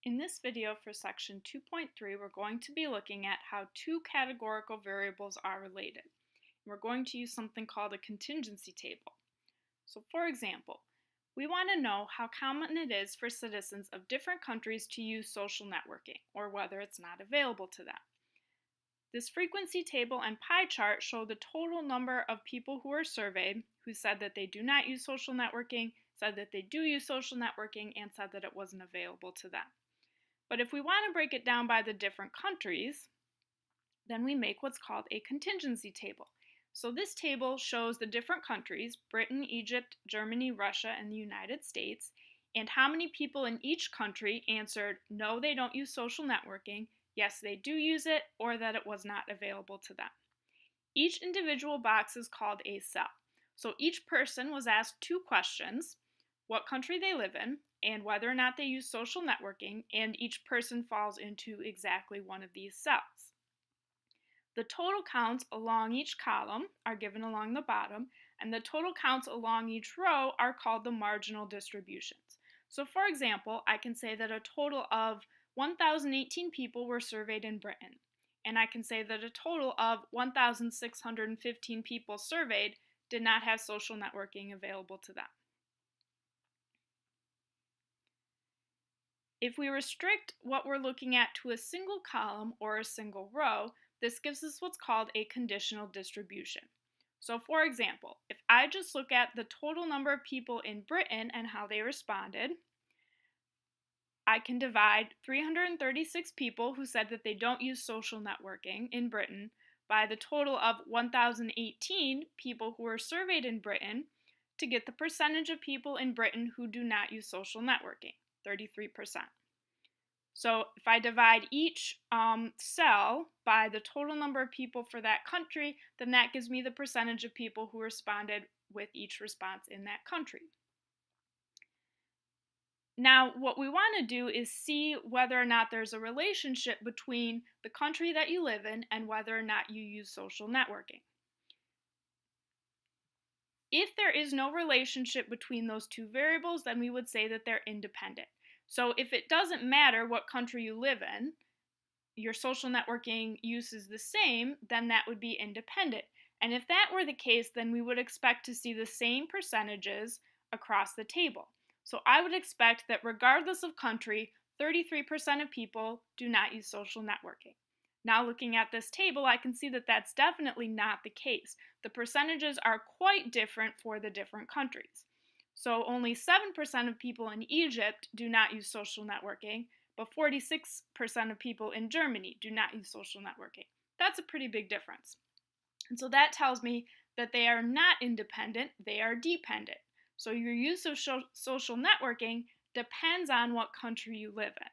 In this video for section 2.3, we're going to be looking at how two categorical variables are related. We're going to use something called a contingency table. So for example, we want to know how common it is for citizens of different countries to use social networking, or whether it's not available to them. This frequency table and pie chart show the total number of people who were surveyed who said that they do not use social networking, said that they do use social networking, and said that it wasn't available to them. But if we want to break it down by the different countries, then we make what's called a contingency table. So this table shows the different countries, Britain, Egypt, Germany, Russia, and the United States, and how many people in each country answered no, they don't use social networking, yes, they do use it, or that it was not available to them. Each individual box is called a cell. So each person was asked two questions: what country they live in, and whether or not they use social networking, and each person falls into exactly one of these cells. The total counts along each column are given along the bottom, and the total counts along each row are called the marginal distributions. So for example, I can say that a total of 1,018 people were surveyed in Britain, and I can say that a total of 1,615 people surveyed did not have social networking available to them. If we restrict what we're looking at to a single column or a single row, this gives us what's called a conditional distribution. So for example, if I just look at the total number of people in Britain and how they responded, I can divide 336 people who said that they don't use social networking in Britain by the total of 1,018 people who were surveyed in Britain to get the percentage of people in Britain who do not use social networking, 33%. So if I divide each cell by the total number of people for that country, then that gives me the percentage of people who responded with each response in that country. Now, what we want to do is see whether or not there's a relationship between the country that you live in and whether or not you use social networking. If there is no relationship between those two variables, then we would say that they're independent. So if it doesn't matter what country you live in, your social networking use is the same, then that would be independent. And if that were the case, then we would expect to see the same percentages across the table. So I would expect that regardless of country, 33% of people do not use social networking. Now looking at this table, I can see that that's definitely not the case. The percentages are quite different for the different countries. So only 7% of people in Egypt do not use social networking, but 46% of people in Germany do not use social networking. That's a pretty big difference. And so that tells me that they are not independent, they are dependent. So your use of social networking depends on what country you live in.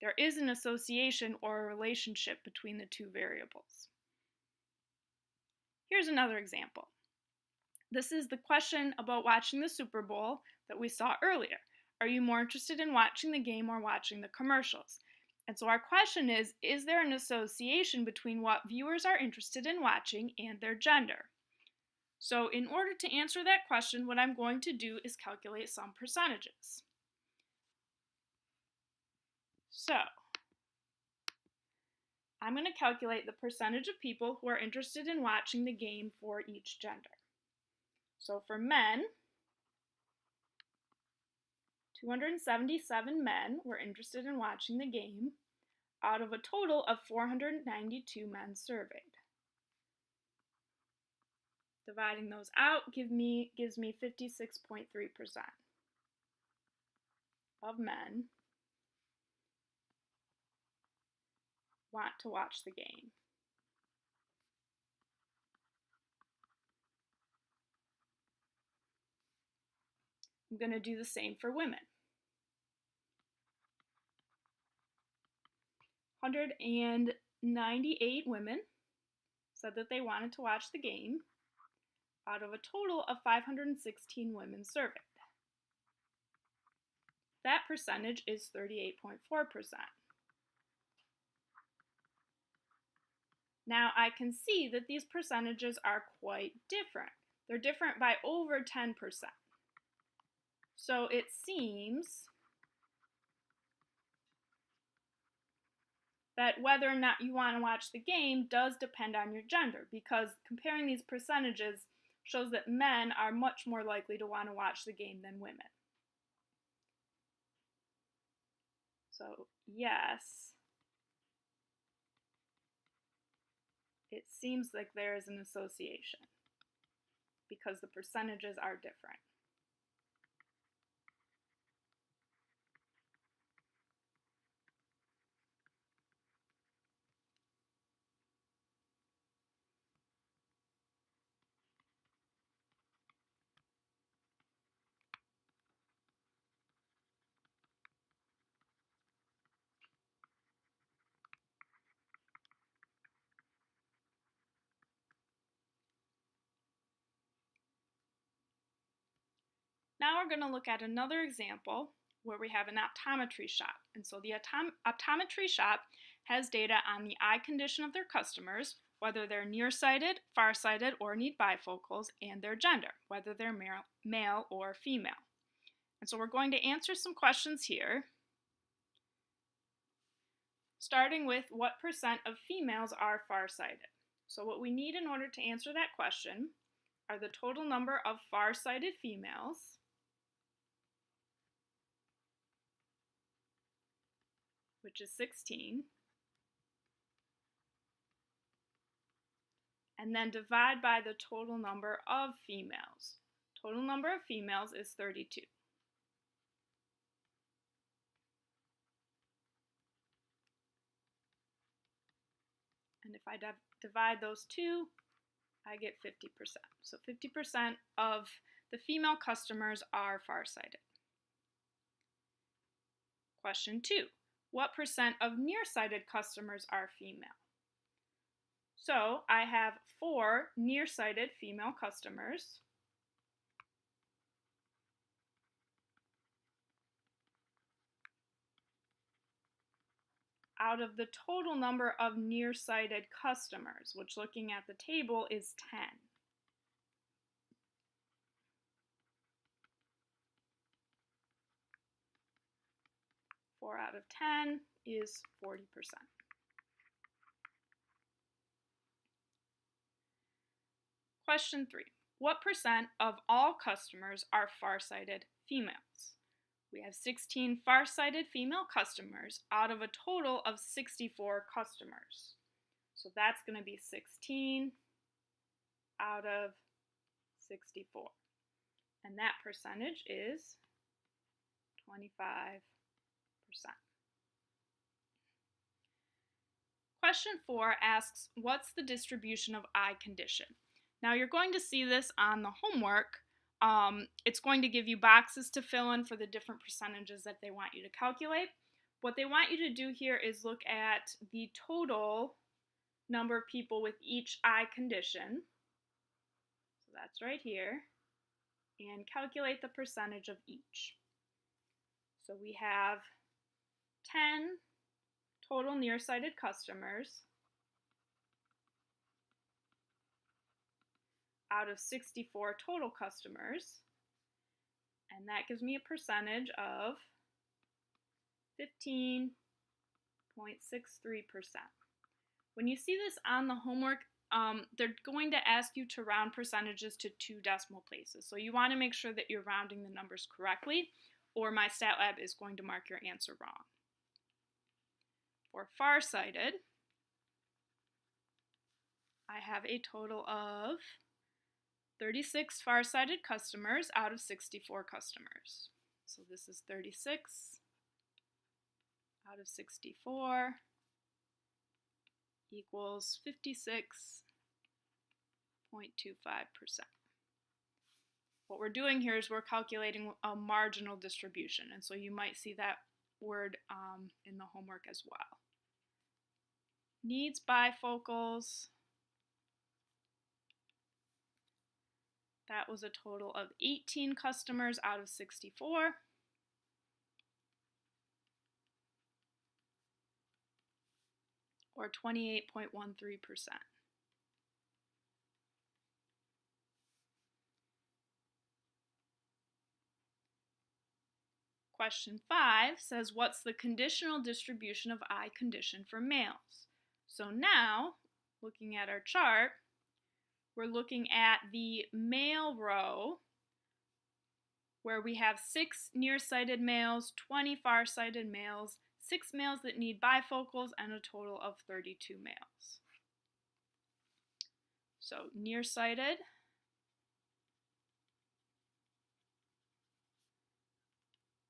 There is an association or a relationship between the two variables. Here's another example. This is the question about watching the Super Bowl that we saw earlier. Are you more interested in watching the game or watching the commercials? And so our question is there an association between what viewers are interested in watching and their gender? So in order to answer that question, what I'm going to do is calculate some percentages. So I'm going to calculate the percentage of people who are interested in watching the game for each gender. So for men, 277 men were interested in watching the game out of a total of 492 men surveyed. Dividing those out gives me 56.3% of men want to watch the game. I'm going to do the same for women. 198 women said that they wanted to watch the game out of a total of 516 women surveyed. That percentage is 38.4%. Now I can see that these percentages are quite different. They're different by over 10%. So it seems that whether or not you want to watch the game does depend on your gender, because comparing these percentages shows that men are much more likely to want to watch the game than women. So yes, it seems like there is an association because the percentages are different. Now we're going to look at another example where we have an optometry shop. And so the optometry shop has data on the eye condition of their customers, whether they're nearsighted, farsighted, or need bifocals, and their gender, whether they're male or female. And so we're going to answer some questions here, starting with what percent of females are farsighted. So what we need in order to answer that question are the total number of farsighted females, which is 16, and then divide by the total number of females. Total number of females is 32. And if I divide those two, I get 50%. So 50% of the female customers are farsighted. Question 2. What percent of nearsighted customers are female? So I have 4 nearsighted female customers. Out of the total number of nearsighted customers, which looking at the table is 10. 4 out of 10 is 40%. Question 3. What percent of all customers are farsighted females? We have 16 farsighted female customers out of a total of 64 customers. So that's going to be 16 out of 64. And that percentage is 25%. Question 4 asks, what's the distribution of eye condition? Now you're going to see this on the homework. It's going to give you boxes to fill in for the different percentages that they want you to calculate. What they want you to do here is look at the total number of people with each eye condition. So that's right here. And calculate the percentage of each. So we have 10 total nearsighted customers out of 64 total customers, and that gives me a percentage of 15.63%. When you see this on the homework, they're going to ask you to round percentages to 2 decimal places. So you want to make sure that you're rounding the numbers correctly, or MyStatLab is going to mark your answer wrong. For farsighted, I have a total of 36 farsighted customers out of 64 customers. So this is 36 out of 64 equals 56.25%. What we're doing here is we're calculating a marginal distribution, and so you might see that word in the homework as well. Needs bifocals. That was a total of 18 customers out of 64. Or 28.13%. Question 5 says, what's the conditional distribution of I condition for males? So now, looking at our chart, we're looking at the male row where we have 6 nearsighted males, 20 farsighted males, 6 males that need bifocals, and a total of 32 males. So nearsighted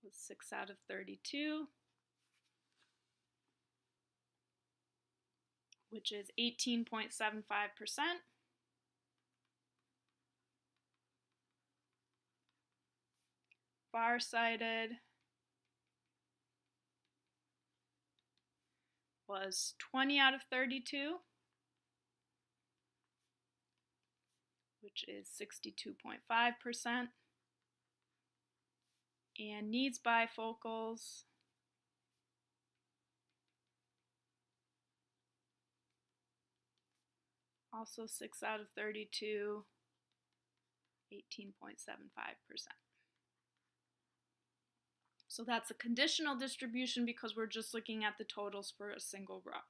was 6 out of 32, which is 18.75%. Farsighted was 20 out of 32, which is 62.5%. And needs bifocals also 6 out of 32, 18.75%. So that's a conditional distribution because we're just looking at the totals for a single row.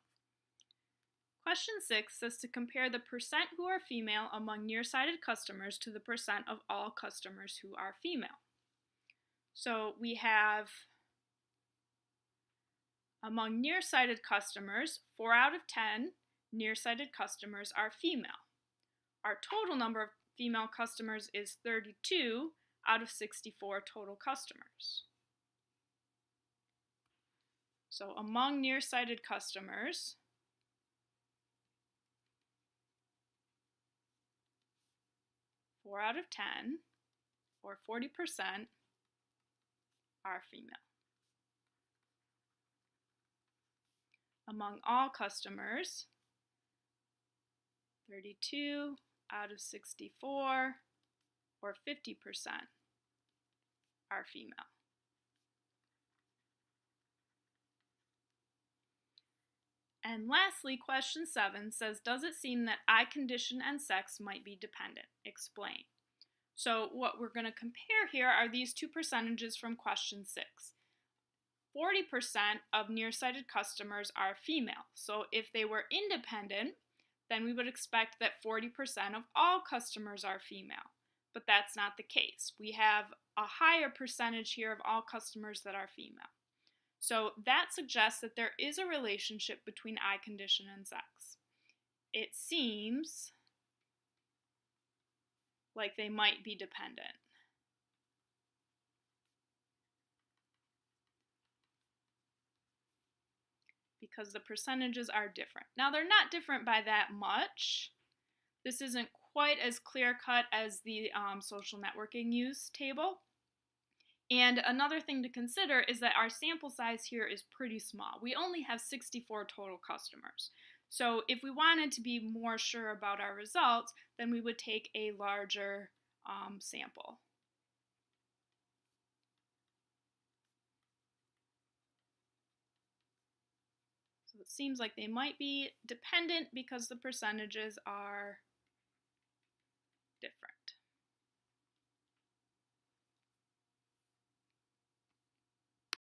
Question 6 says to compare the percent who are female among nearsighted customers to the percent of all customers who are female. So we have among nearsighted customers, 4 out of 10 nearsighted customers are female. Our total number of female customers is 32 out of 64 total customers. So among nearsighted customers, four out of 10, or 40%, are female. Among all customers, 32 out of 64, or 50%, are female. And lastly, question 7 says, does it seem that I condition and sex might be dependent? Explain. So what we're going to compare here are these two percentages from question 6. 40% of nearsighted customers are female. So if they were independent, then we would expect that 40% of all customers are female. But that's not the case. We have a higher percentage here of all customers that are female. So that suggests that there is a relationship between I condition and sex. It seems like they might be dependent. Because the percentages are different. Now they're not different by that much. This isn't quite as clear-cut as the social networking use table. And another thing to consider is that our sample size here is pretty small. We only have 64 total customers. So if we wanted to be more sure about our results, then we would take a larger sample. So it seems like they might be dependent because the percentages are